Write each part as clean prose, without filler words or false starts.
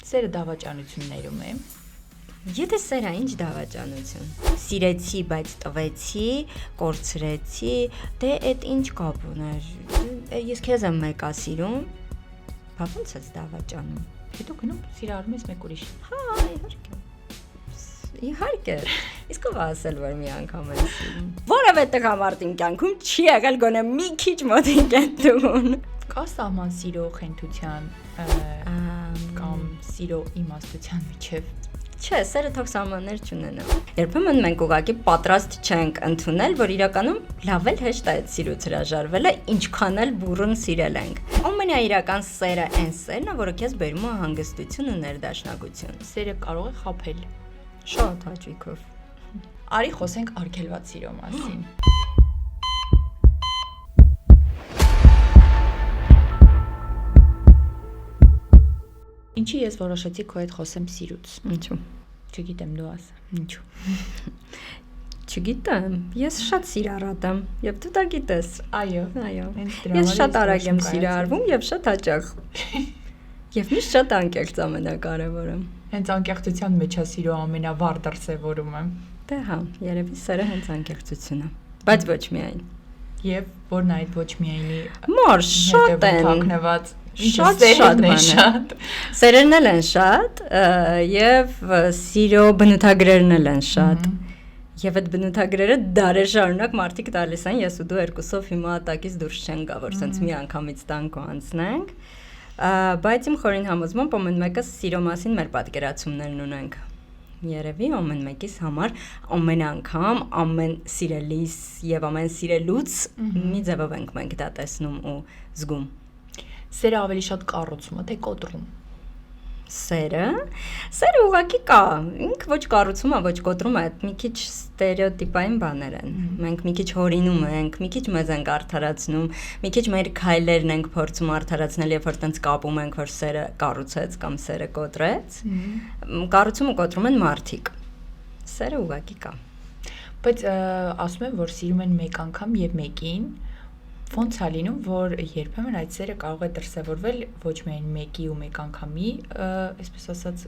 Սերը դավաճանություններում է։ Եթե սերա ինչ դավաճանություն։ Սիրեցի, բայց տվեցի, կորցրեցի, դե այդ ինչ կապ ուներ։ Ես քեզ եմ մեկա սիրում, բա ո՞նց ես դավաճանում։ Հետո գնում սիրառում ես մեկ ուրիշ։ Հա, իհարկե։ Իսկ ով ասել որ մի անգամ եմ սիրում։ Որևէ տղամարդին կյանքում չի եղել գոնե մի քիչ մոտիկ այդտուն։ Կա սահման սիրո խենթության կամ սիրո իմաստության միջև։ Չէ, սերը թող սահմաններ չունենա։ Երբեմն մենք ուղղակի պատրաստ չենք ընդունել, որ իրականում լավ էլ հեշտ է այդ սիրուց հրաժարվելը, ինչքան էլ բուռն սիրել ենք։ Ամենաիրական սերը այն սերն է, որը քեզ բերում է հանգստություն ու ներդաշնակություն։ Սերը կարող է խաբել։ Շատ հաճույքով։ Արի խոսենք արգելված սիրո մասին։ Ինչի ես որոշեցի քո հետ խոսեմ սիրուց։ Ինչու։ Չգիտեմ, դու ասա։ Ինչու։ Չգիտեմ, ես շատ սիրառատ եմ, եւ դու դա գիտես։ Այո։ Ես շատ արագ եմ սիրառվում եւ շատ հաճախ։ Եվ միշտ շատ անկեղծ ամենակարևորը։ Հենց անկեղծության մեջ է սիրո ամենավառ դրսևորումը։ Դե հա, երևի սերը հենց անկեղծությունն է, բայց ոչ միայն։ Եվ որն այդ ոչ միայնի Մոր շատ են թաքնված շատ շատ սերերն էլ են շատ եւ սիրո բնութագրերն էլ են շատ եւ այդ բնութագրերը դարեր շարունակ մարդիկ տալիս են ես ու դու երկուսով հիմա տակից դուրս չեն գա որ sense մի անգամից տանք ու անցնենք բայց իմ խորին համոզմամբ ամեն մեկը սիրո մասին մեր պատկերացումներն ունենք երևի ամեն մեկիս համար ամեն անգամ ամեն սիրելիս եւ ամեն սիրելուց մի ձևով ենք մենք դա տեսնում ու զգում Սերը ավելի շատ կառուցում է, թե կոտրում։ Սերը ուղղակի կա, ինք ոչ կառուցում է, ոչ կոտրում է, մի քիչ ստերեոտիպային բաներ են։ Մենք մի քիչ հորինում ենք, մի քիչ մեզ ենք արդարացնում, մի քիչ մեր քայլերն ենք փորձում արդարացնել, երբ որ տենց կապում ենք, որ սերը կառուցեց կամ սերը կոտրեց։ Կառուցում ու կոտրում են մարդիկ։ Սերը ուղղակի կա։ Բայց ասում են, որ սիրում են մեկ անգամ եւ մեկին Ոնց է լինում, որ երբեմն այդ սերը կարող է դրսևորվել ոչ միայն մեկի ու մեկ անգամի, այսպես ասած,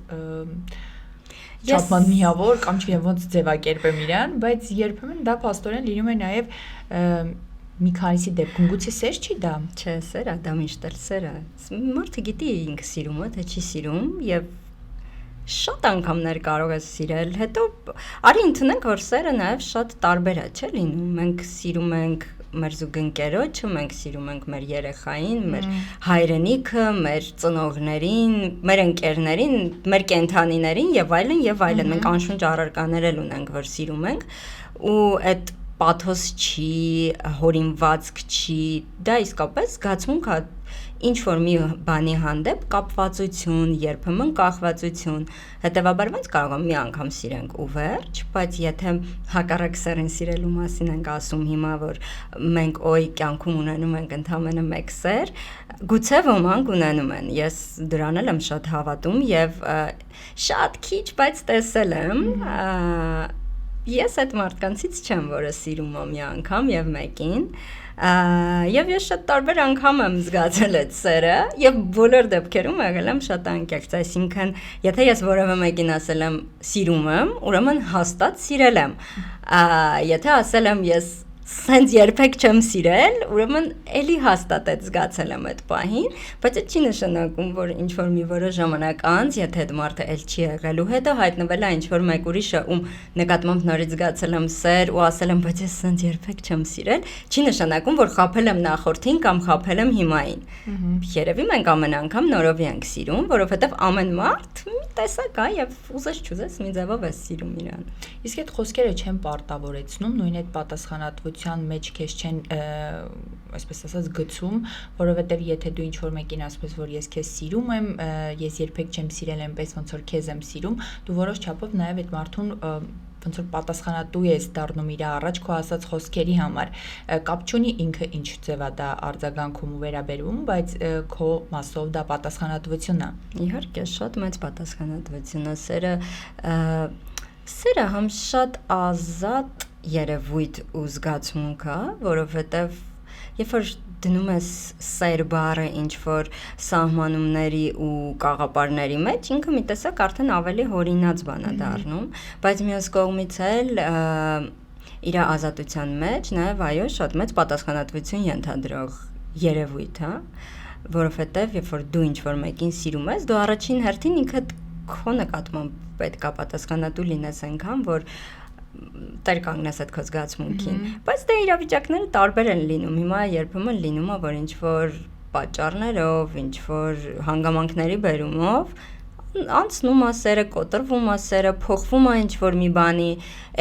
չափման միավոր կամ չգիտեմ ոնց ձևակերպեմ իրան, բայց երբեմն դա փաստորեն լինում է նաև մի քանիսի դեպքում գուցե սեր չի դա։ Չէ, սեր է, դա միշտ էլ սեր է։ Մարդը գիտի ինքը սիրում է, թե չի սիրում եւ շատ անգամներ կարող է սիրել, հետո արի ընդունենք, որ սերը նաև շատ տարբեր է, չէ՞ լինում։ Մենք սիրում ենք մեր զուգընկերոջը, մենք սիրում ենք մեր երեխային, մեր հայրենիքը, մեր ծնողներին, մեր ընկերներին, մեր կենդանիներին եւ այլն, մենք անշունչ առարկաներ էլ ունենք, որ սիրում ենք ու այդ պաթոս չի, հորինվածք չի, դա իսկապես զգացմունք է ինչ որ մի բանի հանդեպ կապվածություն, երբեմն կախվածություն, հետևաբար ոնց կարող է մի անգամ սիրենք ու վերջ, բայց եթե հակառակ սերին սիրելու մասին ենք ասում հիմա, որ մենք օй կյանքում ունենում ենք ընդամենը մեկ սեր, գուցե ոմանք ունենում են, ես դրան էլ եմ շատ հավատում եւ շատ քիչ, բայց տեսել եմ, ես այդ մարդկանցից չեմ, որը սիրում է մի անգամ եւ մեկին Եվ ես շատ տարբեր անգամ եմ զգացել այդ սերը եւ բոլոր դեպքերում եղել եմ շատ անկեղծ, այսինքն եթե ես որևէ մեկին ասել եմ սիրում եմ, ուրեմն հաստատ սիրել եմ։ Եթե ասել եմ ես սենց երբեք չեմ սիրել, ուրեմն էլի հաստատ այդ զգացել եմ այդ պահին, բայց այդ չի նշանակում, որ ինչ որ մի որոշ ժամանակ անց, եթե այդ մարդը էլ չի եղել ու հետո հայտնվել է ինչ որ մեկ ուրիշը, ում նկատմամբ նորից զգացել եմ սեր ու ասել եմ, բայց ես սենց երբեք չեմ սիրել, չի նշանակում, որ խաբել եմ նախորդին կամ խաբել եմ հիմային։ Երևի մենք ամեն անգամ նորովի ենք սիրում, որովհետև ամեն մարդ մի տեսակ է եւ ուզես չուզես մի ձևով է սիրում իրան։ Իսկ այդ խոսքերը չեն պարտավորեցնում, նույն այդ պատասխանատվության մեջ քեզ չեն, այսպես ասած, գցում, որովհետև եթե դու ինչ-որ մեկին ասում ես, որ ես քեզ սիրում եմ, ես երբեք չեմ սիրել այնպես, ոնց որ քեզ եմ սիրում, դու որոշ չափով նաև այդ մարդուն ոնց որ պատասխանատու ես դառնում իր առաջ քո ասած խոսքերի համար, կապ չունի ինքը ինչ ձև է դա արձագանքում ու վերաբերվում, բայց քո մասով դա պատասխանատվություն է։ Իհարկե, շատ մեծ պատասխանատվություն է, սերը համ շատ ազատ երևույթ ու զգացմունք է, որովհետև երբ որ դնում ես սեր բառը ինչ որ սահմանումների ու կաղապարների մեջ, ինքը մի տեսակ արդեն ավելի հորինած բան է դառնում, բայց մյուս կողմից էլ իր ազատության մեջ նաև այո շատ մեծ պատասխանատվություն ենթադրող երևույթ է, որովհետև երբ որ դու ինչ որ մեկին սիրում ես, դու առաջին հերթին ինքդ քո նկատմամբ պետք է պատասխանատու լինես այնքան, որ տեր կանգնես այդ քո զգացմունքին, բայց դե իրավիճակները տարբեր են լինում, հիմա երբեմն լինում է, որ ինչ որ պատճառներով, ինչ որ հանգամանքների բերումով անցնում է սերը, կոտրվում է սերը, փոխվում է ինչ որ մի բանի,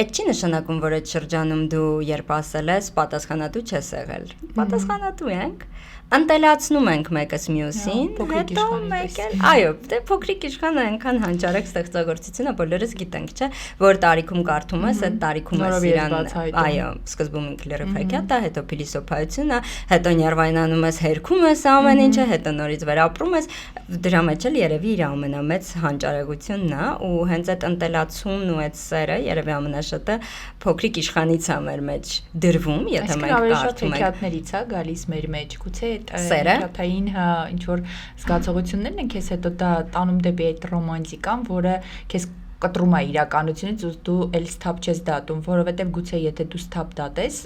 այդ չի նշանակում, որ այդ շրջանում դու երբ ասել ես, պատասխանատու չես եղել, պատասխանատու ենք, ընտելացնում ենք մեկս մյուսին, հետո մեկ էլ, այո, դե փոքրիկ իշխանը այնքան հանճարակ ստեղծագործությունը բոլորս գիտենք, չէ, որ տարիքում կարդում ես, այդ տարիքում ես իրան, այո, սկզբում ինքլերը ֆեքյատ է, հետո փիլիսոփայություն է, հետո նյարվայնանում ես, հերքում ես ամեն ինչը, հետո նորից վերապրում ես, դրա մեջ էլ երևի իր ամենամեծ հանճարեղությունն է, ու հենց այդ ընտելացումն ու այդ սերը երևի ամենաշատը փոքրիկ իշխանից է մեր մեջ դրվում, եթե մենք կարդում ենք։ Հեքիաթներից է գալիս մեր մեջ, գուցե հեքիաթային ինչ որ զգացողություններն են քեզ հետո դա տանում դեպի այդ ռոմանտիկան, որը քեզ կտրում է իրականությունից ու դու էլ սթափ չես դատում, որովհետև գուցե եթե դու սթափ դատես,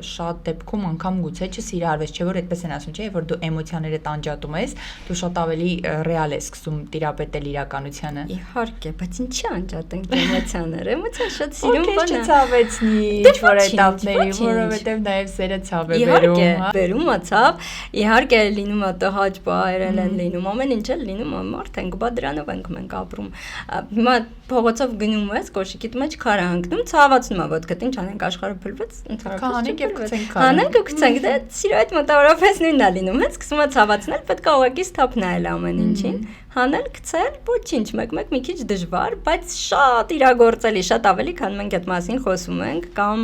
շատ դեպքում անգամ գուցե չսիրարվես, չէ՞ որ այդպես են ասում, չէ՞, որ դու էմոցիաները տանջատում ես, դու շատ ավելի ռեալ ես սկսում տիրապետել իրականությանը։ Իհարկե, բայց ինչի անջատենք էմոցիաները, էմոցիան շատ սիրուն բան է։ Քեզ չցավեցնի ինչ որ этаպների, որովհետև նաև սերը ցավ է բերում, հա։ Բերում է ցավ, իհարկե լինում է տհաճ բաերել են լինում, ամեն ինչ էլ լինում է, մարդ ենք, բա դրանով ենք մենք ապրում։ Հիմա փողոցով գնում ես, կոշիկիդ մեջ քար հանգնում, ցավացնում է ոտքդ, ինչ անենք, աշխարհը փլվեց, ընդհանրապես եւ գցենք քար։ Հանենք ու գցենք, դա սիրո այդ մոտավորապես նույնն է լինում, հենց սկսում է ցավացնել, պետք է ուղղակի սթափ նայել ամեն ինչին, հանել, գցել, ոչինչ, մեկ-մեկ մի քիչ դժվար, բայց շատ իրագործելի, շատ ավելի, քան մենք այդ մասին խոսում ենք կամ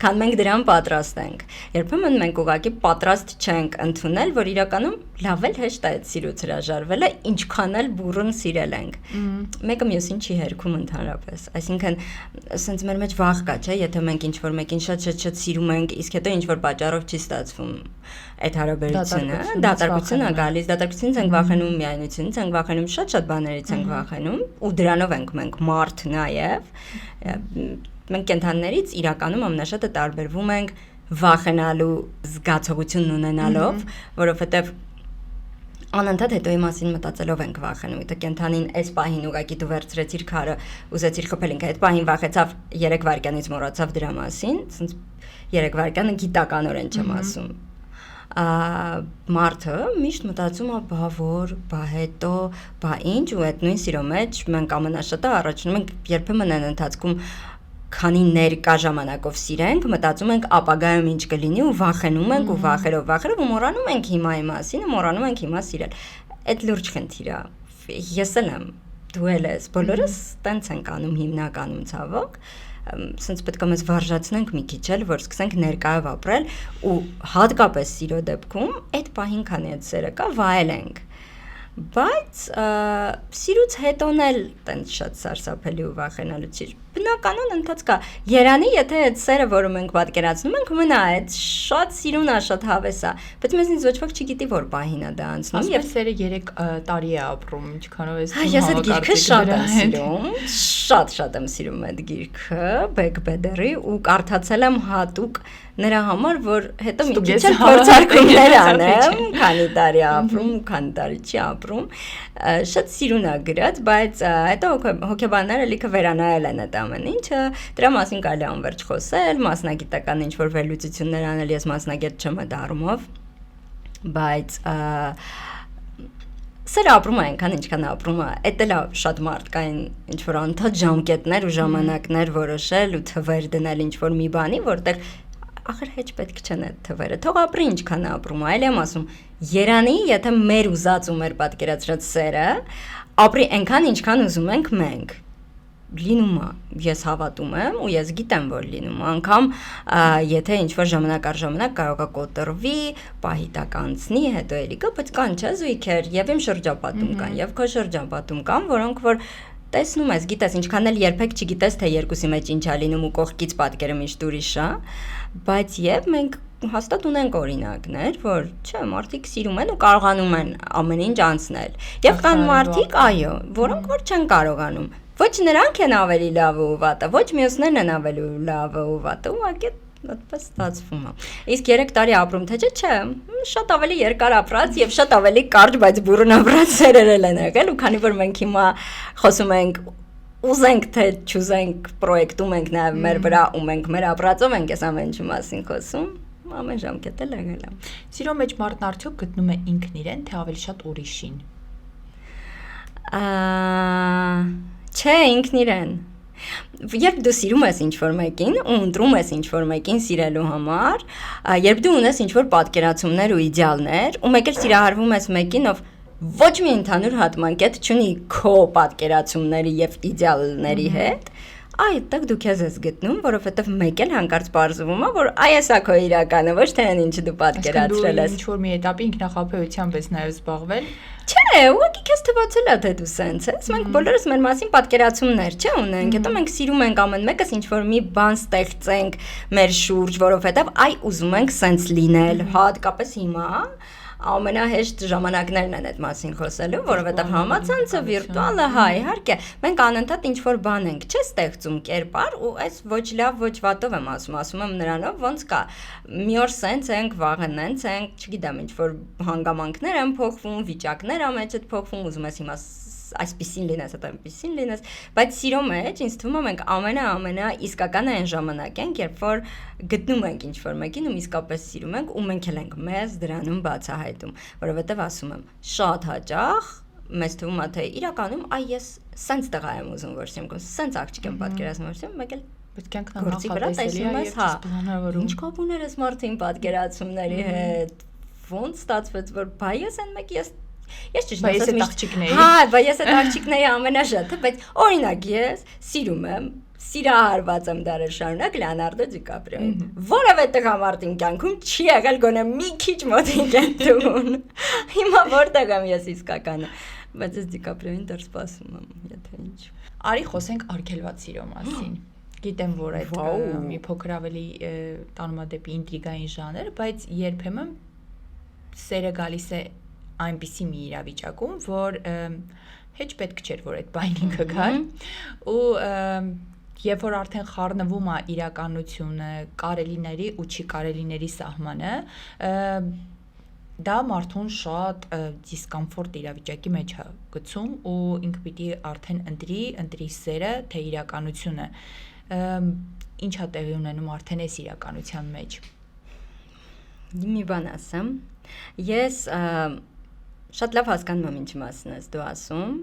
քան մենք դրան պատրաստ ենք։ Երբեմն մենք ուղղակի պատրաստ չենք ընդունել, որ իրականում լավ էլ հեշտ է այդ սիրուց հրաժարվելը, ինչքան էլ բուռն սիրել ենք։ Մեկը մյուսին չի հերքում ընդհանրապես։ Այսինքն, ասենց մեր մեջ վախ կա, չէ՞, եթե մենք ինչ-որ մեկին շատ սիրում ենք, իսկ հետո ինչ-որ պատճառով չի ստացվում այդ հարաբերությունը, դատարկություն է գալիս, դատարկությունից ենք վախենում, միայնությունից ենք վախենում, շատ բաներից ենք վախենում, ու դրանով ենք մենք մարդ նաև։ Մենք կենդանիներից իրականում ամենաշատը տարբերվում ենք վախենալու զգացողությունն ունենալով, որովհետև անընդհատ հետոյի մասին մտածելով ենք վախենում, եթե կենդանին այս պահին ուղակի դու վերցրեցիր քարը, ուզեցիր խփել, ինքը այդ պահին վախեցավ 3 վայրկյանից մոռացավ դրա մասին, ասենց 3 վայրկյանը գիտականորեն չեմ ասում։ Մարդը միշտ մտածում է, բա որ, բա հետո, բա ինչ, ու այդ նույն սիրո մեջ մենք ամենաշատը առաջնում ենք երբեմն այն ընթացքում քանի ներկա ժամանակով սիրենք, մտածում ենք ապագայում ինչ կլինի ու վախենում ենք ու վախերով ու մոռանում ենք հիմայի մասին ու մոռանում ենք հիմա սիրել։ Այդ լուրջ խնդիր է։ Ես էլ եմ, դու էլ ես, բոլորս տենց ենք անում հիմնականում ցավոք, սենց պետք է մեզ վարժացնենք մի քիչ էլ, որ սկսենք ներկայով ապրել ու հատկապես սիրո դեպքում այդ պահին քանի այդ սերը կա, վայելենք։ Բայց սիրուց հետոն էլ տենց շատ սարսափելի ու վախենալու չի։ Բնականon ընթացք է։ Երանի, եթե այդ սերը, որը մենք պատկերացնում ենք, մնա այդ շատ սիրուն է, շատ հավես է, բայց մեզնից ոչ ոք չգիտի որ պահին է դա անցնում։ Եվ սերը 3 տարի է ապրում, ինչքանով ես ես այդ գիրքը շատ եմ սիրում, շատ եմ սիրում այդ գիրքը, Բեքբեդերի ու կարդացել եմ հատուկ նրա համար, որ հետո մի քիչ էլ փորձարկումներ անեմ, քանի տարի ապրում, քանի տարի չի ապրում, շատ սիրուն է գրած, բայց հետո հոգեբանները լիքը վերանայել են այդ ամեն ինչը, դրա մասին կարելի է անվերջ խոսել, մասնագիտական ինչ-որ վերլուծություններ անել, ես մասնագետ չեմ այդ առումով, բայց սերը ապրում է այնքան, ինչքան ապրում է, էդ էլ շատ մարդկային ինչ-որ անընդհատ ժամկետներ ու ժամանակներ որոշել ու թվեր դնել ինչ-որ մի բանի, որտեղ ախր հեչ պետք չեն այդ թվերը, թող ապրի ինչքան է ապրում, այլ եմ ասում, երանի, եթե մեր ուզած ու մեր պատկերացրած սերը, ապրի այնքան, ինչքան ուզում ենք մենք, լինում է, ես հավատում եմ ու ես գիտեմ, որ լինում է, անգամ եթե ինչ-որ ժամանակ առ ժամանակ կարող է կոտրվի, պահի տակ անցնի, հետո էլի կա, բայց կան չէ զույգեր, եւ իմ շրջապատում կան, եւ քո շրջապատում կան, որոնք որ տեսնում ես, գիտես, ինչքան էլ երբեք չգիտես, թե երկուսի մեջ ինչ է լինում ու կողքից պատկերը միշտ ուրիշ է, բայց եւ մենք հաստատ ունենք օրինակներ, որ չէ, մարդիկ սիրում են ու կարողանում են ամեն ինչ անցնել։ Եվ կան մարդիկ, այո, որոնք որ չեն կարողանում։ Ոչ նրանք են ավելի լավը ու վատը, ոչ մյուսներն են ավելի լավը ու վատը, ուղղակի այդպես ստացվում է։ Իսկ 3 տարի ապրում թե չէ, շատ ավելի երկար ապրած եւ շատ ավելի կարճ, բայց բուրըն ապրած սերերել են եղել, ու քանի որ մենք հիմա խոսում ենք ուզենք թե չուզենք պրոյեկտում ենք նաեւ մեր վրա ու մենք մեր ապրածով ենք այս ամեն ինչի մասին խոսում, ամեն ժամկետ էլ եղել է։ Սիրո մեջ մարդն արդյոք գտնում է ինքն իրեն, թե ավելի շատ ուրիշին։ Չէ, ինքն իրեն։ Երբ դու սիրում ես ինչ-որ մեկին ու ընտրում ես ինչ-որ մեկին սիրելու համար, երբ դու ունես ինչ-որ պատկերացումներ ու իդեալներ, ու մեկ էլ սիրահարվում ես մեկին, ով ոչ մի ընդհանուր հատմանկետ չունի քո պատկերացումների եւ իդեալների հետ, այդտեղ դու քեզ ես գտնում, որովհետեւ մեկ էլ հանկարծ բարձվում է, որ այ էսա քո իրականը, ոչ թե այն ինչը դու պատկերացրել ես։ Ինչ-որ մի этаպի ինքնախապեյությամբ ես նաեւ զբաղվել։ Չէ, ուղղակի քեզ թվացել է թե դու սենց ես։ Մենք բոլորս մեր մասին պատկերացումներ, չէ, ունենք։ Հետո մենք սիրում ենք ամեն մեկս ինչ-որ մի բան ստեղծենք մեր շուրջ, որովհետեւ այ ուզում ենք սենց լինել, հատկապես հիմա ամենահեշտ ժամանակներն են այդ մասին խոսելու, որովհետև համացանցը վիրտուալը, հա, իհարկե, մենք անընդհատ ինչ-որ բան ենք, չէ, ստեղծում կերպար, ու այս ոչ լավ, ոչ վատով եմ ասում եմ նրանով, ոնց կա, մի օր սենց ենք, վաղը նենց ենք, չգիտեմ, ինչ-որ հանգամանքներ են փոխվում, վիճակներ ամեջդ փոխվում, ուզում ես հիմա այսպիսին լինես, այդպիսին լինես, բայց սիրո մեջ ինձ թվում է մենք ամենա իսկականը այն ժամանակ ենք, երբ որ գտնում ենք ինչ-որ մեկին ու իսկապես սիրում ենք ու մենք էլ ենք մեզ դրանում բացահայտում, որովհետև ասում եմ, շատ հաճախ մեզ թվում է թե իրականում այ ես սենց տղա եմ ուզում որ սիրեմ, սենց աղջիկ եմ պատկերացնում որ սիրեմ, մեկ էլ պետք է նախատեսելի է եւ պլանավորում։ Ինչ կապ ուներ այս մարդին պատկերացումների հետ, ոնց ստացվեց որ բայ ես այն մեկի ես ճիշտ ասած աղջիկների։ Հա, բայց ես այդ աղջիկների ամենաշատը, բայց օրինակ ես սիրում եմ, սիրահարված եմ դարեր շարունակ Լեոնարդո Դիկապրիոին։ Որևէ տղամարդին կյանքում չի եղել գոնե մի քիչ մոտիկ այդտուն։ Հիմա որտեղ եմ ես իսկականը, բայց ես Դիկապրիոին դեռ սպասում եմ, եթե ինչ։ Արի խոսենք արգելված սիրո մասին։ Գիտեմ, որ այդ մի փոքր ավելի տանում է դեպի ինտրիգային ժանր, բայց երբեմն սերը գալիս է այնպիսի մի իրավիճակում, որ հեչ պետք չէր, որ այդ բան ինքը գար, ու երբ որ արդեն խառնվում է իրականությունը, կարելիների ու չի կարելիների սահմանը, դա մարդուն շատ դիսկոմֆորտ իրավիճակի մեջ է գցում ու ինքը պիտի արդեն ընտրի սերը, թե իրականությունը, ինչ է տեղի ունենում արդեն այս իրականության մեջ։ Մի բան ասեմ, ես շատ լավ հասկանում եմ ինչ մասն ես դու ասում,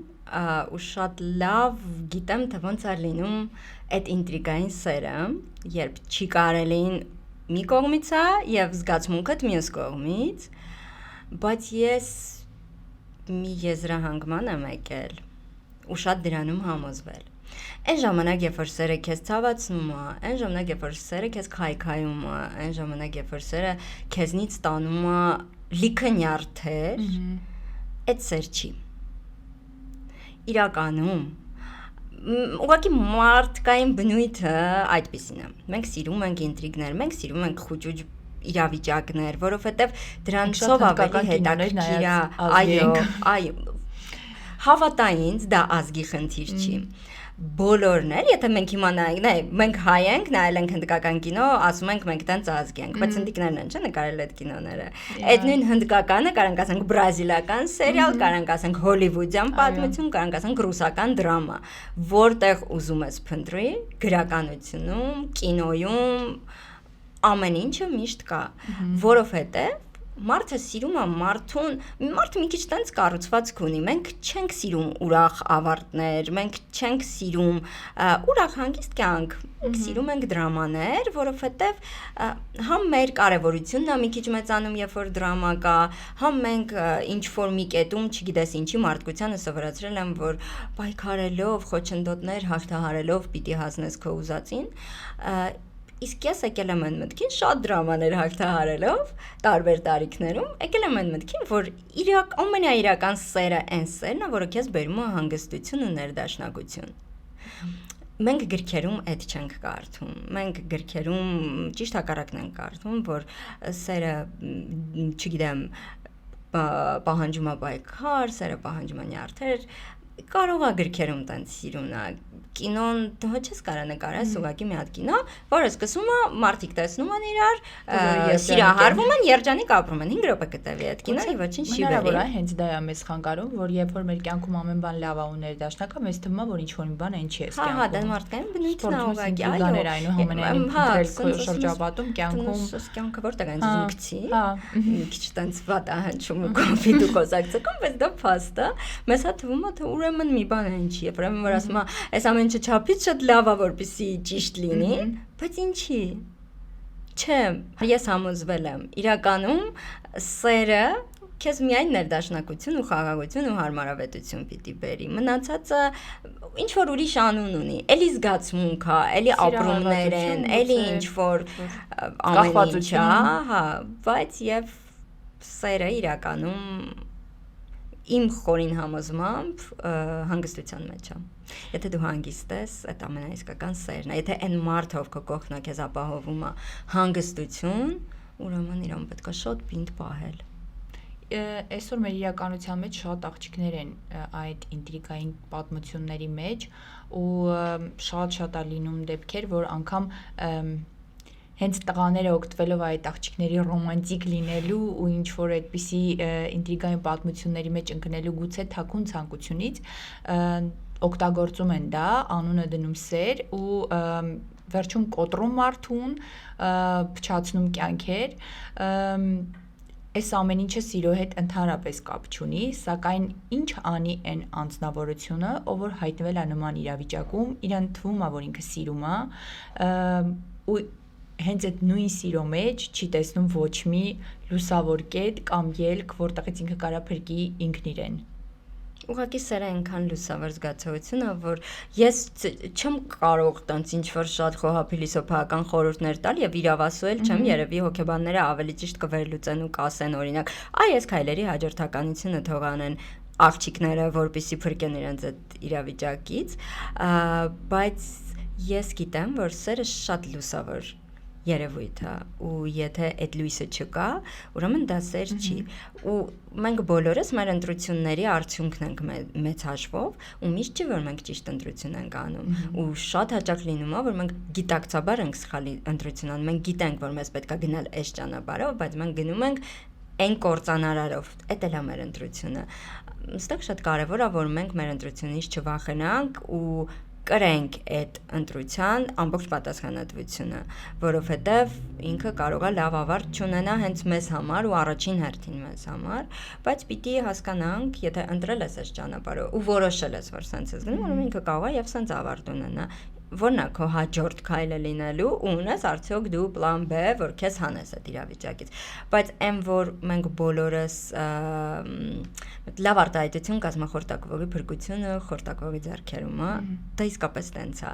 ու շատ լավ գիտեմ, թե ոնց է լինում այդ ինտրիգային սերը, երբ չի կարելին մի կողմից է եւ զգացմունքդ մյուս կողմից, բայց ես մի եզրահանգման եմ եկել ու շատ դրանում համոզվել։ Այն ժամանակ, երբ որ սերը քեզ ցավացնում է, այն ժամանակ, երբ որ սերը քեզ քայքայում է, այն ժամանակ, երբ որ սերը քեզնից տանում է լիքը նյարդեր, այդ սեր չի։ Իրականում ուղղակի մարդկային բնույթը այդպիսին է։ Մենք սիրում ենք ինտրիգներ, մենք սիրում ենք խուճուճ իրավիճակներ, որովհետև դրանցով ավելի հետաքրքիր է, այո, հավատա ինձ, դա ազգի խնդիր չի։ Բոլորն էլ, եթե մենք հիմա նայենք, մենք հայ ենք, նայել ենք հնդկական կինո, ասում ենք մենք տենց ազգ ենք, բայց հնդիկներն են, չէ՞, նկարել այդ կինոները։ Այդ նույն հնդկականը կարանք ասենք բրազիլական սերիալ, կարանք ասենք հոլիվուդյան պատմություն, կարանք ասենք ռուսական դրամա, որտեղ ուզում ես փնտրի, գրականությունում, կինոյում, ամեն ինչը միշտ կա, որովհետև մարդը սիրում է մարդը մի քիչ տենց կառուցվածք ունի, մենք չենք սիրում ուրախ ավարտներ, մենք չենք սիրում ուրախ հանգիստ կյանք, մենք սիրում ենք դրամաներ, որովհետև համ մեր կարևորությունն է մի քիչ մեծանում, երբ որ դրամա կա, համ մենք ինչ-որ մի կետում, չգիտես ինչի մարդկությանը սովորացրել եմ, որ պայքարելով, խոչընդոտներ հաղթահարելով պիտի հասնես քո ուզածին, իսկ ես եկել եմ այն մտքին շատ դրամաներ հաղթահարելով տարբեր տարիքներում, եկել եմ այն մտքին, որ ամենաիրական սերը այն սերն է, որը քեզ բերում է հանգստություն ու ներդաշնակություն։ մենք գրքերում այդ չենք կարդում։ Մենք գրքերում ճիշտ հակառակն ենք կարդում, որ սերը, չգիտեմ, պահանջում է պայքար, սերը պահանջում է նյարդեր, կարող է գրքերում տենց սիրուն է։ Կինոն ոչ ես կարա նկարես ուղղակի մի հատ կինո, որը սկսում է մարդիկ տեսնում են իրար, սիրահարվում են, երջանիկ ապրում են, 5 րոպե կտևի այդ կինոն ոչինչ չի բերի։ Հնարավոր է հենց դա է մեզ խանգարում, որ երբ որ մեր կյանքում ամեն բան լավ է ու ներդաշնակ է, մեզ թվում է, որ ինչ որ մի բան այն չի էս կյանքում։ Հա, դա մարդկային բնույթն է ուղղակի, այո, այնուհամենայնիվ քո շրջապատում կյանքում կյանքը որտեղ է զուգցի, մի քիչ տենց վատ է հնչում ու կոնֆիտ ու կոզակցական, բայց դա փաստ է։ Մեզ հա թվում է, թե ուրեմն մի բան այն չի, ուրեմն որ ասում է, այս ամենը չափից շատ լավ է, որպեսզի ճիշտ լինի, բայց ինչի։ Չէ, ես համոզվել եմ, իրականում սերը քեզ միայն ներդաշնակություն ու խաղաղություն ու հարմարավետություն պիտի բերի։ Մնացածը ինչ որ ուրիշ անուն ունի, էլի զգացմունք է, էլի ապրումներ են, էլի ինչ որ ամեն ինչ է, հա, բայց եւ սերը իրականում իմ խորին համոզմամբ հանգստության մեջ է։ Եթե դու հանգիստ ես, այդ ամենաիսկական սերն է։ Եթե այն մարդը, ով քո կողքն է, քեզ ապահովում է հանգստություն, ուրեմն իրան պետք է շատ պինդ պահել։ Այսօր մեր իրականության մեջ շատ աղջիկներ են այդ ինտրիգային պատմությունների մեջ ու շատ է լինում դեպքեր, որ անգամ հենց տղաները օգտվելով այդ աղջիկների ռոմանտիկ լինելու ու ինչ որ այդպիսի ինտրիգային պատմությունների մեջ ընկնելու գուցե թաքուն ցանկությունից օգտագործում են դա, անունը դնում սեր ու վերջում կոտրում մարդուն, փչացնում կյանքեր, այս ամեն ինչը սիրո հետ ընդհանրապես կապ չունի, սակայն ինչ անի այն անձնավորությունը, ով որ հայտնվել է նման իրավիճակում, իրան թվում է, որ ինքը սիրում է, ու հենց այդ նույն սիրո մեջ չի տեսնում ոչ մի լուսավոր կետ կամ ելք, որտեղից ինքը կարա փրկի ինքն իրեն։ Ուղղակի սերը այնքան լուսավոր զգացողություն է, որ ես չեմ կարող տենց ինչ որ շատ խոհափիլիսոփայական խորհուրդներ տալ եւ իրավասու էլ չեմ, երևի հոգեբանները ավելի ճիշտ կվերլուծեն ու կասեն օրինակ, այս քայլերի հաջորդականությունը թող անեն աղջիկները, որպեսզի փրկեն իրենց այդ իրավիճակից, բայց ես գիտեմ, որ սերը շատ լուսավոր երևույթ է ու եթե այդ լույսը չկա, ուրեմն դա սեր չի ու մենք բոլորս մեր ընտրությունների արդյունքն ենք մեծ հաշվով ու միշտ չի որ մենք ճիշտ ընտրություն ենք անում ու շատ հաճախ լինում է որ մենք գիտակցաբար ենք սխալի ընտրություն անում, մենք գիտենք որ մեզ պետք է գնալ այս ճանապարհով, բայց մենք գնում ենք այն կործանարարով, դա էլ է մեր ընտրությունը։ Այստեղ շատ կարևոր է որ մենք մեր ընտրությունից չվախենանք ու կրենք այդ ընտրության ամբողջ պատասխանատվությունը, որովհետև ինքը կարող է լավ ավարտ չունենա հենց մեզ համար ու առաջին հերթին մեզ համար, բայց պիտի հասկանանք, եթե ընտրել ես այս ճանապարհը ու որոշել ես, որ սենց ես գնում, ուրեմն ինքը կարող է եւ սենց ավարտ ունենա։ Որն է քո հաջորդ քայլը լինելու ու ունես արդյոք դու պլան B, որ քեզ հանես այդ իրավիճակից։ Բայց այն որ մենք բոլորս լավ արտահայտություն կազմախորտակվողի փրկությունը խորտակվողի ձեռքերում է, դա իսկապես տենց է։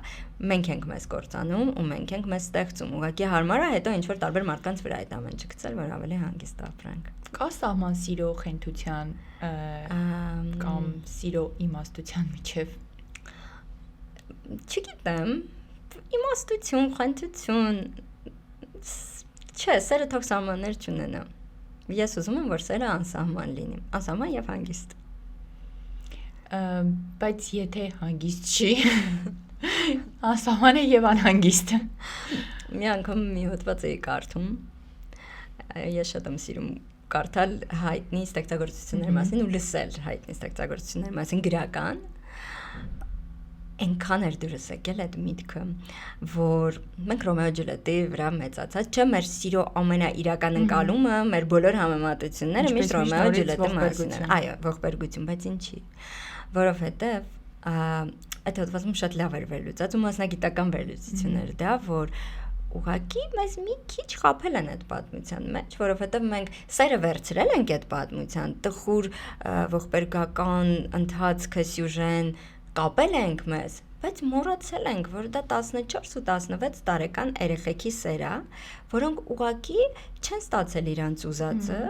Մենք ենք մեզ կործանում ու մենք ենք մեզ ստեղծում։ Ուղղակի հարմար է հետո ինչ որ տարբեր մարդկանց վրա այդ ամեն ինչը գցել, որ ավելի հանգիստ ապրենք։ Կա սահման սիրո խենթության կամ սիրո իմաստության միջև։ Չգիտեմ, իմաստություն, խնդություն, չէ, սերը թող սահմաններ չունենա։ Ես ուզում եմ, որ սերը անսահման լինի, անսահման եւ հանգիստ։ Բայց եթե հանգիստ չի, անսահման է եւ անհանգիստ։ Մի անգամ մի հոդված էի կարդում, ես շատ եմ սիրում կարդալ հայտնի ստեղծագործությունների մասին ու լսել հայտնի ստեղծագործությունների մասին գրական։ Այնքան էր դուրս եկել այդ միտքը, որ մենք Ռոմեո Ջուլիետի վրա մեծացած, չէ, մեր սիրո ամենաիրական ընկալումը, մեր բոլոր համեմատությունները միշտ Ռոմեո Ջուլիետի մասին են։ Այո, ողբերգություն, բայց ինչի։ Որովհետև այդ հոդվածում շատ լավ էր վերլուծած ու մասնագիտական վերլուծություն էր դա, որ ուղղակի մեզ մի քիչ խաբել են այդ պատմության մեջ, որովհետև մենք սերը վերցրել ենք այդ պատմության, տխուր ողբերգական ընթացքը, սյուժեն կապել ենք մեզ, բայց մոռացել ենք, որ դա 14 ու 16 տարեկան երեխեքի սեր է, որոնք ուղղակի չեն ստացել իրանց ուզածը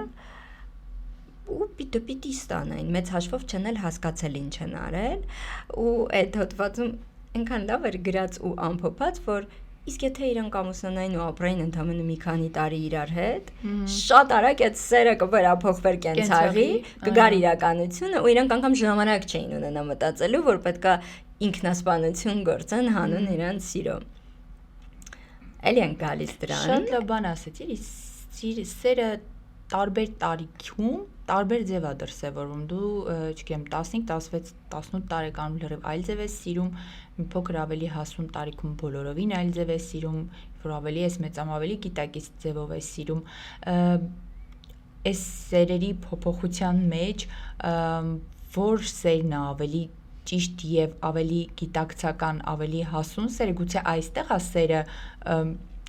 ու պիտի ստանային, մեծ հաշվով չեն էլ հասկացել ինչ են արել ու այդ հոդվածում այնքան լավ էր գրած ու ամփոփած, որ իսկ եթե իրանք ամուսնանային ու ապրեին ընդամենը մի քանի տարի իրար հետ, շատ արագ այդ սերը կվերափոխվեր կենցաղի, կգար իրականությունը ու իրանք անգամ ժամանակ չէին ունենա մտածելու, որ պետքա ինքնասպանություն գործեն հանուն իրանց սիրո։ Էլի են գալիս դրան։ Շատ լավ բան ասեցիր, սերը տարբեր տարիքում տարբեր ձև է դրսևորվում։ Դու, չգիտեմ, 15, 16, 18 տարեկանում լրիվ այլ ձև ես սիրում, մի փոքր ավելի հասուն տարիքում բոլորովին այլ ձև ես սիրում, որ ավելի ես մեծամ ավելի գիտակից ձևով ես սիրում։ Այս սերերի փոփոխության մեջ որ սերն է ավելի ճիշտ եւ ավելի գիտակցական, ավելի հասուն սերը, գուցե այստեղ է սերը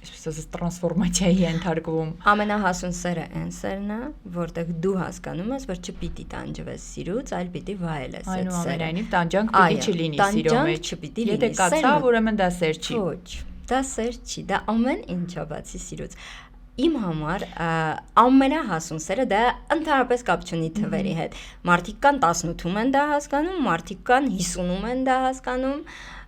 այսպես ասած տրանսֆորմացիայի ենթարկվում։ Ամենահասուն սերը այն սերն է, որտեղ դու հասկանում ես, որ չպիտի տանջվես սիրուց, այլ պիտի վայելես այդ սերը։ Այնուամենայնիվ տանջանք պիտի չլինի սիրո մեջ։ Եթե կացա, ուրեմն դա սեր չի։ Ոչ, դա սեր չի, դա ամեն ինչա բացի սիրուց։ Իմ համար ամենահասուն սերը դա ընդհանրապես կապ չունի թվերի հետ։ Մարդիկ կան 18-ում են դա հասկանում, մարդիկ կան 50-ում են դա հասկանում։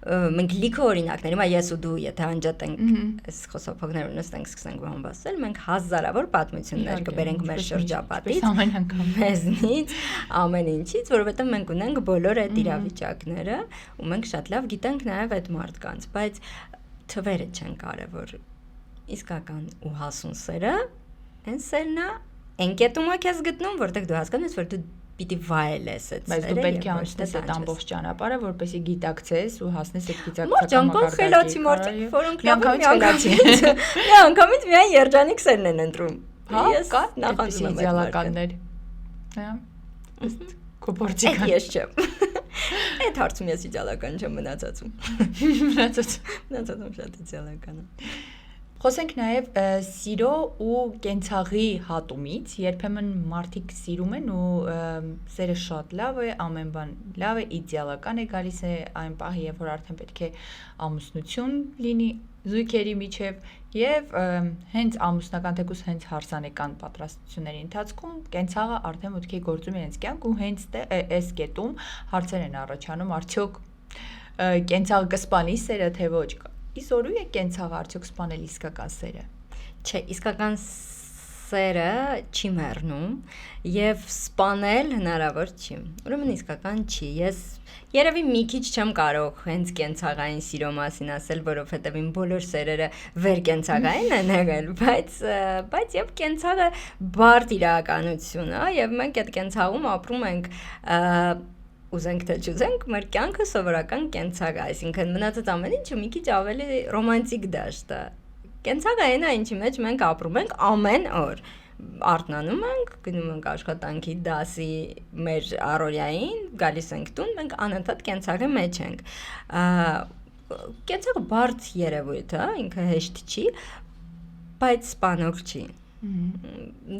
Մենք լիքը օրինակներ, հիմա ես ու դու եթե անջատենք այս խոսափողները նստենք սկսենք բամբասել, մենք հազարավոր պատմություններ կբերենք մեր շրջապատից, մեզնից, ամեն ինչից, որովհետև մենք ունենք բոլոր այդ իրավիճակները ու մենք շատ լավ գիտենք նաև այդ մարդկանց, բայց թվերը չեն կարևոր։ Իսկական ու հասուն սերը, այն սերն է, այն կետում է քեզ գտնում, որտեղ դու հասկանում ես, որ դու պիտի վայելես այդ սերը։ Բայց դու պետք է անցնես այդ ամբողջ ճանապարհը, որպեսզի գիտակցես ու հասնես այդ գիտակցական մակարդակի։ Խելացի մարդիկ, որոնք միանգամից միայն երջանիկ սերն են ընտրում։ Ես նախանձում եմ իդեալականներ։ Հա։ Ըստ կոպորտիկան։ Ես չեմ։ Այդ հարցում ես իդեալական չեմ մնացածում։ Մնացածում շատ իդեալական եմ։ Խոսենք նաև սիրո ու կենցաղի հատումից, երբեմն մարդիկ սիրում են ու սերը շատ լավ է, ամեն բան լավ է, իդեալական է, գալիս է այն պահը, երբ որ արդեն պետք է ամուսնություն լինի զույգերի միջև եւ հենց ամուսնական թեկուզ հենց հարսանեկան պատրաստությունների ընթացքում կենցաղը արդեն մտքի գործում իրենց կյանք ու հենց այս կետում հարցեր են առաջանում, արդյոք կենցաղը կսպանի սերը թե ոչ։ Իսորու է կենցաղը արդյոք սպանել իսկական սերը։ Չէ, իսկական սերը չի մեռնում եւ սպանել հնարավոր չի։ Ուրեմն իսկական չի։ Ես երևի մի քիչ չեմ կարող հենց կենցաղային սիրո մասին ասել, որովհետեւ իմ բոլոր սերերը վերկենցաղային են եղել, բայց եւ կենցաղը բարդ իրականություն է եւ մենք այդ կենցաղում ապրում ենք ուզենք թե չուզենք, մեր կյանքը սովորական կենցաղ է, այսինքն մնացած ամեն ինչը մի քիչ ավելի ռոմանտիկ դաշտ է։ Կենցաղը այն է, ինչի մեջ մենք ապրում ենք ամեն օր։ Արթնանում ենք, գնում ենք աշխատանքի դասի մեր առօրյային, գալիս ենք տուն, մենք անընդհատ կենցաղի մեջ ենք։ Կենցաղը բարդ երևույթ է, ինքը հեշտ չի, բայց սպանող չի։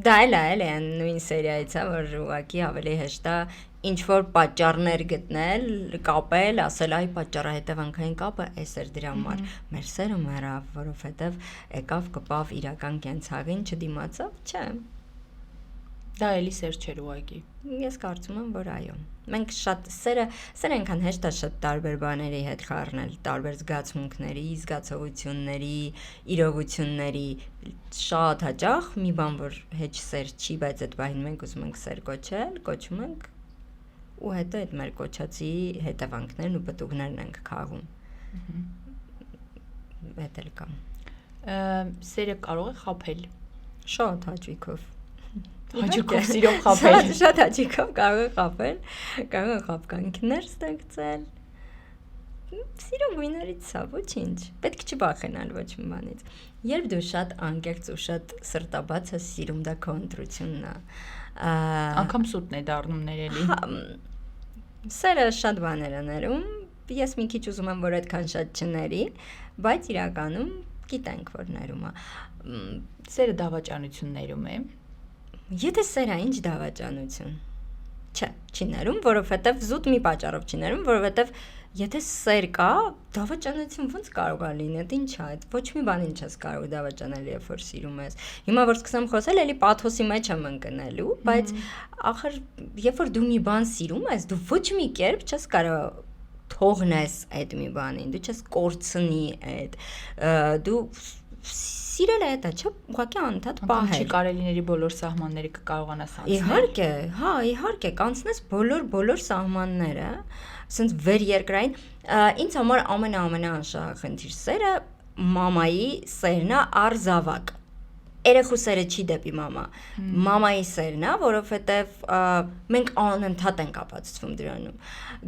Դա էլ է նույն սերիայից է, որ ուղղակի ավելի հեշտ է ինչ-որ պատճառներ գտնել, կապել, ասել այ պատճառը հետևանքային կապը էս էր դրա համար։ Մեր սերը մեռավ, որովհետև եկավ կպավ իրական կենցաղին, չդիմացավ, չէ։ Դա էլի սեր չէր ուղղակի։ Ես կարծում եմ, որ այո։ Մենք շատ սերը այնքան հեշտ է շատ տարբեր բաների հետ խառնել, տարբեր զգացմունքների, զգացողությունների, իրողությունների, շատ հաճախ մի բան, որ հեչ սեր չի, բայց այդ բանին մենք ուզում ենք սեր կոչել, կոչում ենք ու հետո այդ մեր կոչածի հետևանքներն ու պտուղներն ենք քաղում։ Այդ էլ կա։ Սերը կարող է խաբել։ Շատ հաճույքով։ Հաճույքով սիրով խաբել։ Շատ հաճույքով կարող է խաբել, կարող է խաբկանքներ ստեղծել։ Սիրո գույներից սա ոչինչ, պետք չի վախենալ ոչ մի բանից։ Երբ դու շատ անկեղծ ու շատ սրտաբաց ես սիրում, դա քո ընտրությունն է։ Անկամ սուտն է դառնում ներելի։ Սերը շատ բաներ է ներում, ես մի քիչ ուզում եմ, որ այդքան շատ չների, բայց իրականում գիտենք, որ ներում է։ Սերը դավաճանություն ներում է։ Եթե սերը ինչ դավաճանություն։ Չէ, չի ներում, որովհետև զուտ մի պատճառով չի ներում, որովհետև եթե սեր կա, դավաճանություն ոնց կարող է լինել, ինչ է, այդ ոչ մի բանին չես կարող դավաճանել, երբ որ սիրում ես։ Հիմա որ սկսեմ խոսել, էլի պաթոսի մեջ եմ ընկնելու, բայց ախր երբ որ դու մի բան սիրում ես, դու ոչ մի կերպ չես կարող թողնես այդ մի բանին, դու չես կորցնի այդ, դու սիրել է դա, չէ՞, ուղղակի անընդհատ պահել։ Չի կարելիների բոլոր սահմանները կկարողանաս անցնել։ Իհարկե, հա, իհարկե, կանցնես բոլոր սահմանները, ասենց վերերկրային, ինձ համար ամենաանշահ խնդիր սերը մամայի սերն է առ զավակ։ Երեխու սերը չի դեպի մամա։ Մամայի սերն է, որովհետև մենք անընդհատ ենք ապացուցվում դրանում։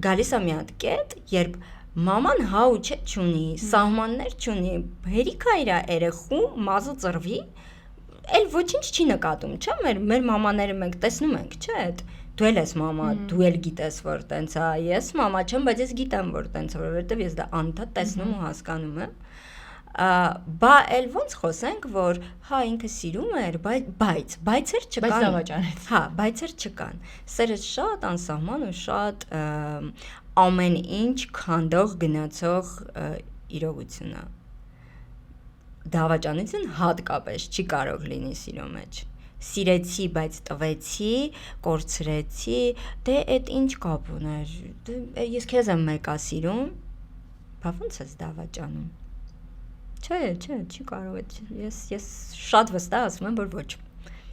Գալիս է մի հատ կետ, երբ մաման հա ու չէ չունի, սահմաններ չունի, հերիք է իր երեխու մազը ծռվի, էլ ոչինչ չի նկատում, չէ՞, մեր մամաները մենք տեսնում ենք, չէ՞, դու էլ ես մամա, դու էլ գիտես, որ տենց է, ես մամա չեմ, բայց ես գիտեմ, որ տենց է, որովհետև ես դա անընդհատ տեսնում ու հասկանում եմ։ Բա էլ ոնց խոսենք, որ հա ինքը սիրում էր, բայցեր չկան։ Բայց դավաճանեց։ Հա, բայցեր չկան։ Սերը շատ անսահման ու շատ ամեն ինչ քանդող գնացող իրողություն է։ Դավաճանություն հատկապես չի կարող լինի սիրո մեջ։ Սիրեցի, բայց տվեցի, կորցրեցի, դե այդ ինչ կապ ուներ։ Ես քեզ եմ մեկա սիրում, բա ոնց ես դավաճանում։ Չէ, չի կարող այդ։ Ես շատ վստահ ասում եմ, որ ոչ։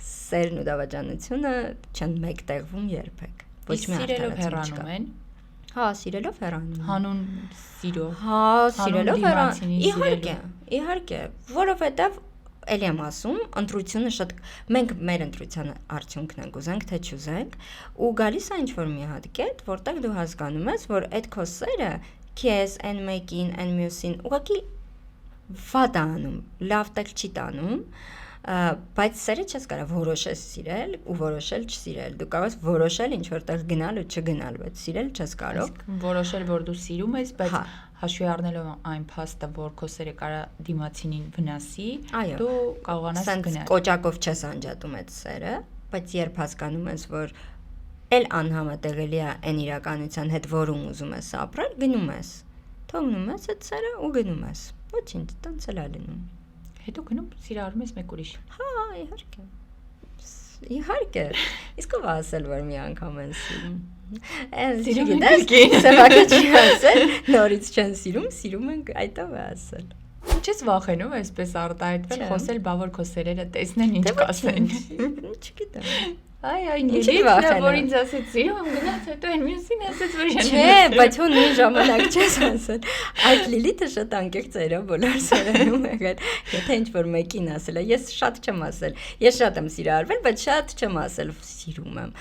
Սերն ու դավաճանությունը չեն մեկտեղվում երբեք։ Ոչ մի սիրելով հեռանում են։ Հա, սիրելով հեռանում։ Հանուն սիրո։ Հա, սիրելով հեռանում։ Իհարկե, որովհետև էլի եմ ասում, ընտրությունը շատ մենք մեր ընտրության արդյունքն ենք ուզենք թե չուզենք, ու գալիս է ինչ-որ մի հատ կետ, որտեղ դու հասկանում ես, որ այդ քո սերը քեզ այն մեկին, այն մյուսին ուղղակի վատ անում, լավ տեղ չի տանում, բայց սերը չես կարող որոշել սիրել ու որոշել չսիրել։ Դու կարող ես որոշել ինչ որտեղ գնալ ու չգնալ, բայց սիրել չես կարող։ Որոշել, որ դու սիրում ես, բայց հաշվի առնելով այն փաստը, որ քո սերը կարա դիմացինին վնասի, դու կարողանաս գնալ։ Սենց կոճակով չես անջատում այդ սերը, բայց երբ հասկանում ես, որ էլ անհամատեղելի է այն իրականության հետ, որում ուզում ես ապրել, գնում ես։ Թողնում ես այդ սերը ու գնում ես։ Ոչինչ, տենց էլ է լինում։ Հետո գնում սիրարում ես մեկ ուրիշ։ Հա, իհարկե։ Իհարկե։ Իսկ ով ասել, որ մի անգամ են սիրում։ Սիրում են կին։ Սեփական չի ասել, նորից չեն սիրում են, այդով է ասել։ Չես վախենում այսպես արտահայտվել, խոսել, բա որ քո սերերը տեսնեն ինչ կասեն։ Չգիտեմ։ Այ Լիլիթը, որ ինձ ասեց սիրում եմ գնաց, հետո այն մյուսին ասեց, որ ես չէ, բայց ու նույն ժամանակ չես ասել։ Այդ Լիլիթը շատ անկեղծ էր բոլոր սերերում եղել։ Եթե ինչ-որ մեկին ասել է, ես շատ չեմ ասել։ Ես շատ եմ սիրարվել, բայց շատ չեմ ասել սիրում եմ։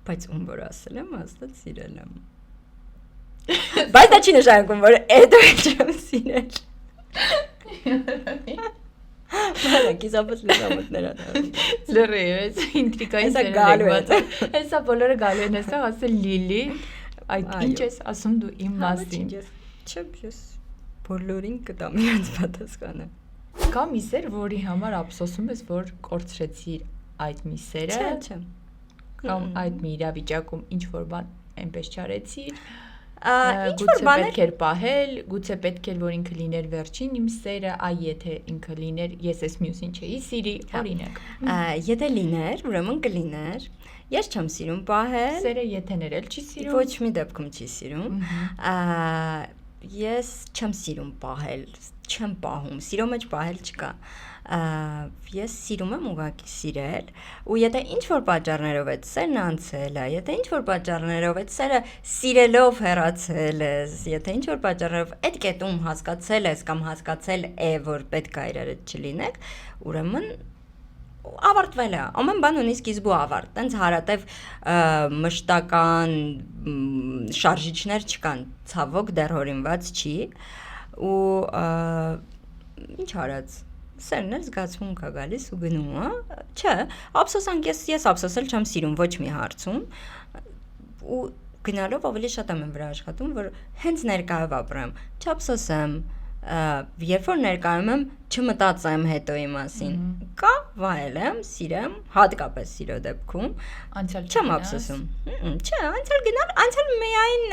Բայց ում որ ասել եմ, ասել սիրել եմ։ Բայց դա չի նշանակում, որ այդ չեմ սիրել։ Բանը կիսապս լիզամոտներ ատարում։ Լրի, ես ինտրիկային սերել եք բացել։ Հեսա բոլորը գալու են հեսա ասել Լիլի, այդ ինչ ես ասում դու իմ մասին։ Չեմ, ես բոլորին կտամ իրանց պատասխանը։ Կա մի սեր, որի համար ափսոսում ես, որ կորցրեցիր այդ մի սերը։ Չէ։ Կամ այդ մի իրավիճակում ինչ-որ բան այնպես չարեցիր։ Ինչ-որ Գուցե պետք էր պահել, գուցե պետք էր, որ ինքը լիներ վերջին իմ սերը, այ եթե ինքը լիներ, ես ես մյուսին չէի սիրի, օրինակ։ Եթե լիներ, ուրեմն կլիներ։ Ես չեմ սիրում պահել։ Սերը եթեներ էլ չի սիրում։ Ոչ մի դեպքում չի սիրում։ Ես չեմ սիրում պահել, չեմ պահում, սիրո մեջ պահել չկա։ Ես սիրում եմ ուղղակի սիրել, ու եթե ինչ-որ պատճառներով այդ սերն անցել է, եթե ինչ-որ պատճառներով այդ սերը սիրելով հեռացել ես, եթե ինչ-որ պատճառներով այդ կետում հասկացել ես կամ հասկացել է, որ պետք է իրար հետ չլինեք, ուրեմն ավարտվել է, ամեն բան ունի սկիզբ ու ավարտ, տենց հարատև մշտական շարժիչներ չկան, ցավոք դեռ հորինված չի, ու ինչ արած սերն էլ զգացմունք է գալիս ու գնում է, չէ, ափսոսանք ես ափսոսել չեմ սիրում ոչ մի հարցում, ու գնալով ավելի շատ եմ վրա աշխատում, որ հենց ներկայով ապրեմ, չափսոսեմ, երբ որ ներկայում եմ, չմտածեմ հետոյի մասին, կա վայելեմ, սիրեմ, հատկապես սիրո դեպքում, չեմ ափսոսում, չէ, անցյալ գնալ, անցյալ միայն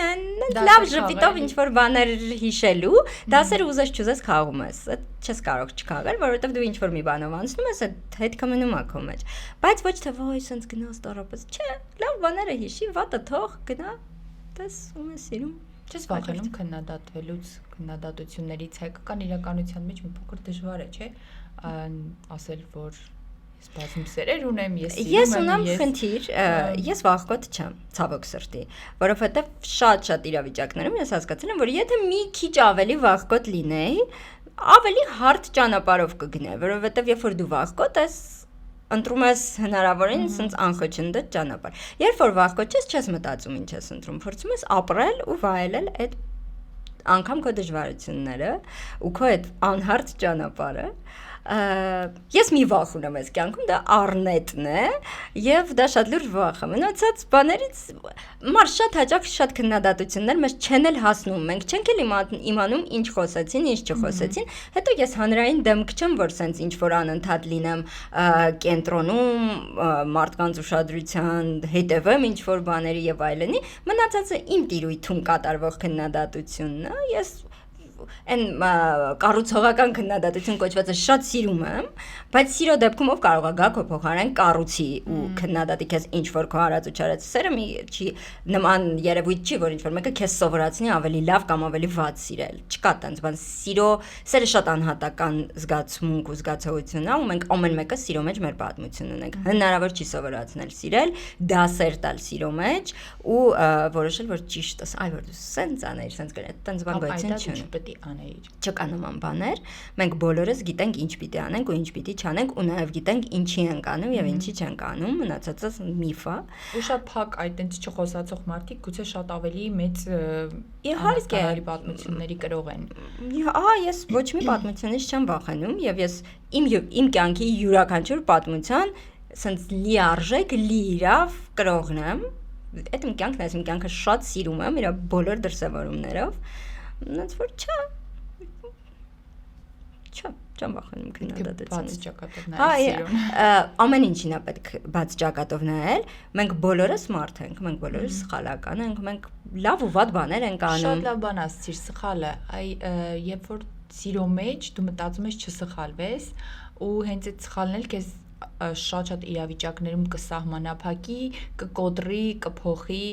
լավ ժպիտով ինչ-որ բաներ հիշելու, դասեր ուզես չուզես խաղում ես, չես կարող չքաղել, որովհետև դու ինչ-որ մի բանով անցնում ես, այդ հետքը մնում է քո մեջ, բայց ոչ թե ոյ, սենց գնաս տարապես, չէ, լավ բաները հիշի, վատը թող, գնա, տես ում ես սիրում, Չես վախենում քննադատվելուց, քննադատություններից հայկական իրականության մեջ մի փոքր դժվար է, չէ՞, ասել, որ ես բազում սերեր ունեմ, ես ունեմ խնդիր, ես վախկոտ չեմ, ցավոք սրտի, որովհետև շատ իրավիճակներում ես հասկացել եմ, որ եթե մի քիչ ավելի վախկոտ լինեի, ավելի հարթ ճանապարհով կգնայի, որովհետև երբ որ դու վախկոտ ես, ընտրում ես հնարավորին sense անխոչնդոտ ճանապարհ։ Երբ որ վախկոտ չես մտածում ինչ ես ընտրում, փորձում ես ապրել ու վայելել այդ անգամ քո դժվարությունները ու քո այդ անհարթ ճանապարհը։ Ես մի վախ ունեմ այս կյանքում, դա առնետն է, եւ դա շատ լուրջ վախ է։ Մնացած բաներից մար շատ հաճախ շատ քննադատություններ մեզ չեն էլ հասնում, մենք չենք էլ իմանում ինչ խոսեցին, ինչ չխոսեցին, հետո ես հանրային դեմք չեմ, որ սենց ինչ որ անընդհատ լինեմ կենտրոնում, մարդկանց ուշադրության հետևեմ ինչ որ բաների եւ այլնի, մնացածը իմ տիրույթում կատարվող քննադատությունն է, ես այն կառուցողական քննադատություն կոչվածը շատ սիրում եմ, բայց սիրո դեպքում ով կարող է գա քո փոխարեն կառուցի ու քննադատի քեզ ինչ որ քո արած ու չարած սերը մի չի նման երևույթ չի, որ ինչ որ մեկը քեզ սովորացնի ավելի լավ կամ ավելի վատ սիրել։ Չկա տենց բան, սերը շատ անհատական զգացմունք ու զգացողություն է, ու մենք ամեն մեկը սիրո մեջ մեր պատմություն ունենք։ Հնարավոր չի սովորացնել սիրել, դասեր տալ սիրո մեջ ու որոշել, որ ճիշտ է, այ որ դու սենց անեիր, սենց գրել, տենց բան գոյություն չունի։ Չկա նման բաներ, մենք բոլորս գիտենք ինչ պիտի անենք ու ինչ պիտի չանենք ու նաև գիտենք ինչի ենք անում եւ ինչի չենք անում, մնացածը միֆ է։ Ու շատ փակ այդտենց չխոսացող մարդիկ գուցե շատ ավելի մեծ իհարկե պատմությունների կրող են։ Ես ոչ մի պատմությունից չեմ վախենում եւ ես իմ կյանքի յուրաքանչյուր պատմության սենց լիարժեք, լիիրավ կրողն եմ։ Այդ իմ կյանքն է, իմ կյանքը շատ սիրում եմ իր բոլոր դրսևորումներով։ Ոնց որ չեմ վախենում քննադատությունից։ Բաց ճակատով նայել սիրուն։ Ամեն ինչին է պետք բաց ճակատով նայել։ Մենք բոլորս մարդ ենք, մենք բոլորս սխալական ենք, մենք լավ ու վատ բաներ ենք անում։ Շատ լավ բան ասացիր, սխալը, երբ որ սիրո մեջ դու մտածում ես չսխալվես ու հենց այդ սխալն էլ քեզ շատ իրավիճակներում կսահմանափակի, կկոտրի, կփոխի,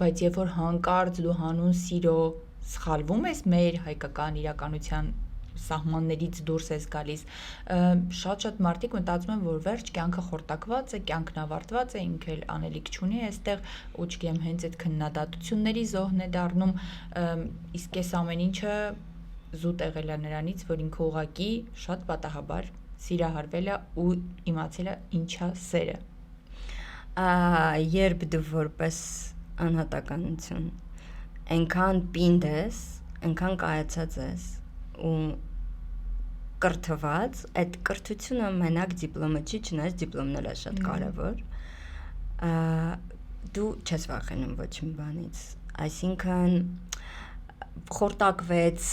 բայց երբ որ հանկարծ դու հանուն սիրո սխալվում ես մեր հայկական իրականության սահմաններից դուրս ես գալիս, շատ մարդիկ մտածում են, որ վերջ կյանքը խորտակված է, կյանքն ավարտված է, ինքը էլ անելիք չունի այստեղ, ու չգիտեմ, հենց այդ քննադատությունների զոհն է դառնում, իսկ այս ամեն ինչը զուտ եղել է նրանից, որ ինքը ուղղակի շատ պատահաբար սիրահարվել է ու իմացել է ինչա սերը։ Երբ դու որպես անհատականություն այնքան պինդ ես, այնքան կայացած ես ու կրթված, այդ կրթությունը մենակ դիպլոմը չի, չնայած դիպլոմն էլ է շատ կարևոր, դու չես վախենում ոչ մի բանից, այսինքն խորտակվեց,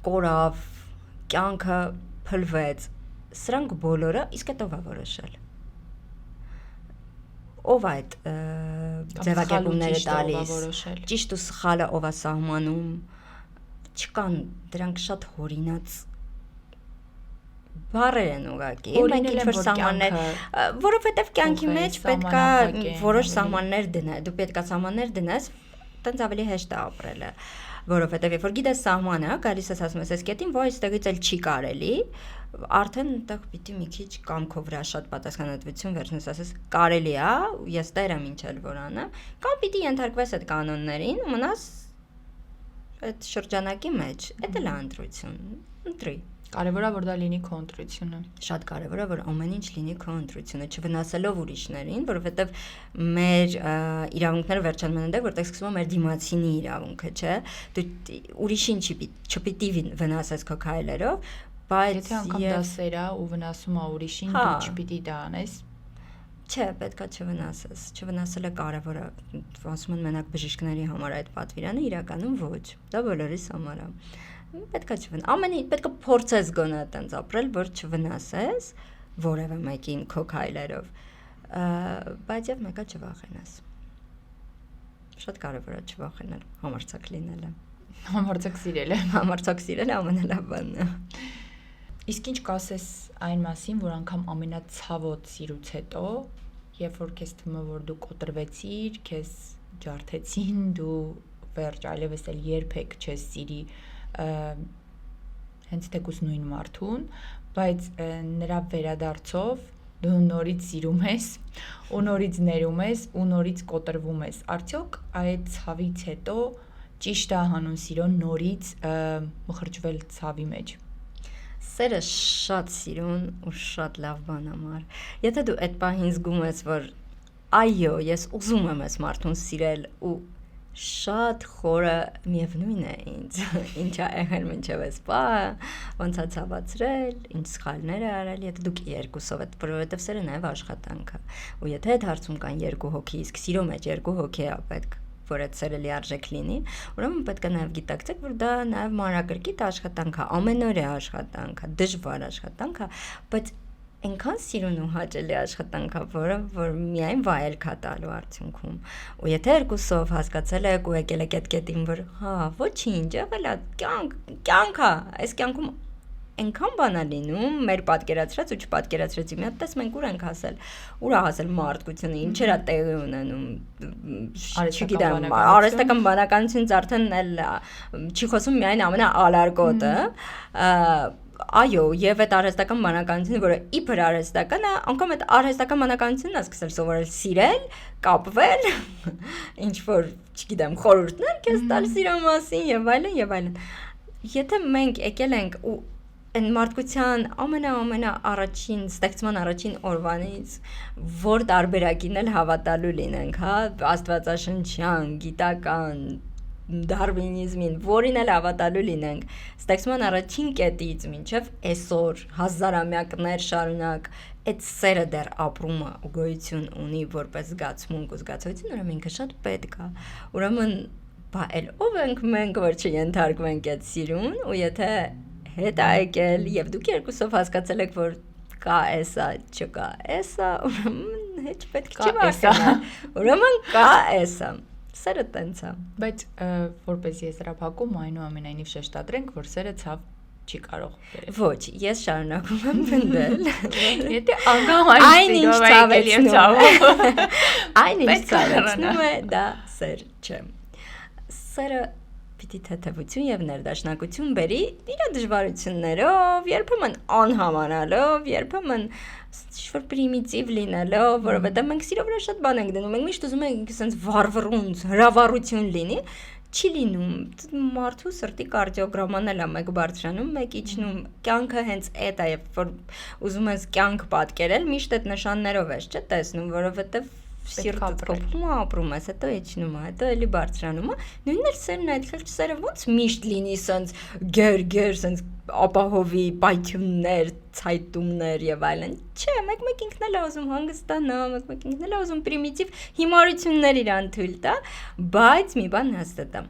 կորավ, կյանքը փլվեց, սրանք բոլորը իսկ հետո որոշել։ Ով այդ ձևակերպումները տալիս, ճիշտ ու սխալը ով է սահմանում, չկան դրանք շատ հորինած բառեր են ուղղակի, մենք ինչ-որ սահմաններ, որովհետև կյանքի մեջ պետքա որոշ սահմաններ դնել, դու պետքա սահմաններ դնես, տենց ավելի հեշտ է ապրելը, որովհետև երբ որ գիտես սահմանը, գալիս ես ասում ես այս կետին, ոյ այստեղից էլ չի կարելի, արդեն այդտեղ պիտի մի քիչ կամքով վրա շատ պատասխանատվություն վերցնես, ասես կարելի է, ես տեր եմ ինչ էլ որ անեմ, կամ պիտի ենթարկվես այդ կանոններին ու մնաս այդ շրջանակի մեջ, այդ էլ է ընտրություն, ընտրի։ Կարևոր է որ դա լինի քո ընտրությունը։ Շատ կարևոր է որ ամեն ինչ լինի քո ընտրությունը, չվնասելով ուրիշներին, որովհետև մեր իրավունքները վերջանում են այնտեղ, որտեղ սկսվում է մեր դիմացինի իրավունքը, չէ՞։ Դու ուրիշին չպիտի վնասես քո քայլերով, բայց եթե անգամ դա սեր է ու վնասում է ուրիշին, դու չպիտի դա անես։ Չէ, պետքա չվնասես, չվնասելը կարևոր է, ասում են մենակ բժիշկների համար այդ պատվիրանը, իրականում ոչ, դա բոլորիս համար է։ Պետքա չվնաս, ամեն ինչ պետքա փորձես գոնե այտենց ապրել, որ չվնասես որևէ մեկին քո քայլերով, բայց եւ մեկը չվախենաս։ Շատ կարևոր է չվախենալ, համարձակ լինելը։ Համարձակ սիրելը։ Համարձակ սիրելը ամենալավ բանն է։ Իսկ ինչ կասես այն մասին, որ անգամ ամենացավոտ սիրուց հետո, երբ որ քեզ թվում է, որ դու կոտրվեցիր, քեզ ջարդեցին, դու վերջ այլևս էլ երբեք չես սիրի հենց թեկուզ նույն մարդուն, բայց նրա վերադարձով դու նորից սիրում ես, ու նորից ներում ես, ու նորից կոտրվում ես։ Արդյոք այդ ցավից հետո ճիշտ է հանուն սիրո նորից մխրճվել ցավի մեջ։ Սերը շատ սիրուն ու շատ լավ բան ամար։ Եթե դու այդ պահին զգում ես, որ այո, ես ուզում եմ այս մարդուն սիրել ու շատ խորը միևնույն է ինձ, ինչա եղել մինչև այս պահը, ոնց է ցավացրել, ինչ սխալներ է արել, եթե դուք երկուսով եք, որովհետև սերը նաև աշխատանք է։ Ու եթե այդ հարցում կան երկու հոգի, իսկ սիրո մեջ երկու հոգի է պետք, որ այդ սերը լիարժեք լինի, ուրեմն պետք է նաև գիտակցեք, որ դա նաև մանրակրկիտ աշխատանք է, ամենօրյա աշխատանք է, դժվար աշխատանք է, բայց այնքան սիրուն ու հաճելի աշխատանք է, որ միայն վայելք է տալու արդյունքում։ Ու եթե երկուսով հասկացել եք ու եկել եք այդ կետին, որ հա, ոչինչ, եղել է, կյանք է, այս կյանքում այնքան բան է լինում, մեր պատկերացրած ու չպատկերացրածի մի հատ տես մենք ուր ենք հասել, ուր է հասել մարդկությունը, ինչեր է տեղի ունենում, չգիտեմ, արհեստական բանականությունից արդեն չի խոսում միայն ամենաալարգոտը, այո, եւ այդ արհեստական բանականությունը, որը իբր արհեստական է, անգամ այդ արհեստական բանականությունն է սկսել սովորել սիրել, կապվել, ինչ որ, չգիտեմ, խորհուրդներ քեզ տալ սիրո մասին եւ այլն եւ այլն։ Եթե մենք եկել ենք ու այն մարդկության ամենա առաջին ստեղծման առաջին օրվանից որ տարբերակին էլ հավատալու լինենք, հա, աստվածաշնչյան, գիտական դարվինիզմին, որին էլ հավատալու լինենք, ստեղծման առաջին կետից մինչև այսօր հազարամյակներ շարունակ այդ սերը դեռ ապրում է ու գոյություն ունի որպես զգացմունք ու զգացողություն, ուրեմն ինքը շատ պետք է։ Ուրեմն բա էլ ով ենք մենք, որ չենթարկվենք այդ սիրուն, ու եթե հետ է եկել եւ դուք երկուսով հասկացել եք, որ կա էսա, չկա էսա, ուրեմն հետ պետք չի վախենալ։ Ուրեմն կա էսա։ Սերը տենց է։ Բայց որպես եզրափակում այնուամենայնիվ շեշտադրենք, որ սերը ցավ չի կարող բերել։ Ոչ, ես շարունակում եմ պնդել։ Եթե անգամ այնինչ ցավեցնում, այնինչ ցավեցնում է, դա սեր չէ։ Սերը պիտի թեթևություն եւ ներդաշնակություն բերի իր դժվարություններով, երբեմն անհամանալով, երբեմն ինչ-որ պրիմիտիվ լինելով, որովհետեւ մենք սիրո վրա շատ բան ենք դնում, մենք միշտ ուզում ենք ասենց վառվռունց, հրավառություն լինի, չի լինում, մարդու սրտի կարդիոգրաման էլ է մեկ բարձրանում, մեկ իջնում, կյանքը հենց այդ է, երբ որ ուզում ես կյանք պատկերել, միշտ այդ նշաններով ես, չէ՞, տեսնում, որովհետեւ սիրտը կոփում է, ապրում ես, հետո իջնում է, հետո էլի բարձրանում է։ Նույնն էլ սերն է, այդքան սերը ոնց միշտ լինի սենց գեր, սենց ապահովի պայթյուններ, ցայտումներ եւ այլն։ Չէ, մեկ ինքն էլ է ուզում հանգստանա, մեկ ինքն էլ է ուզում պրիմիտիվ հիմարություններ իրան թույլ տա, բայց մի բան հաստատ է։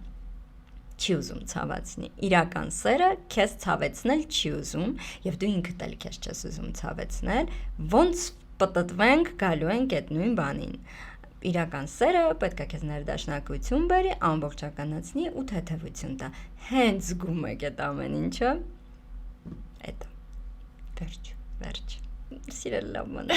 Չի ուզում ցավացնի։ Իրական սերը քեզ ցավեցնել չի ուզում, եւ դու ինքդ էլ քեզ չես ուզում ցավեցնել, ոնց պատտվենք գալու ենք այդ նույն բանին։ Իրական սերը պետք է քեզ ներդաշնակություն բերի, ամբողջականացնի ու թեթևություն տա։ Հենց զգում եք այդ ամեն ինչը։ Էդ վերջ։ Սիրել լավ բան։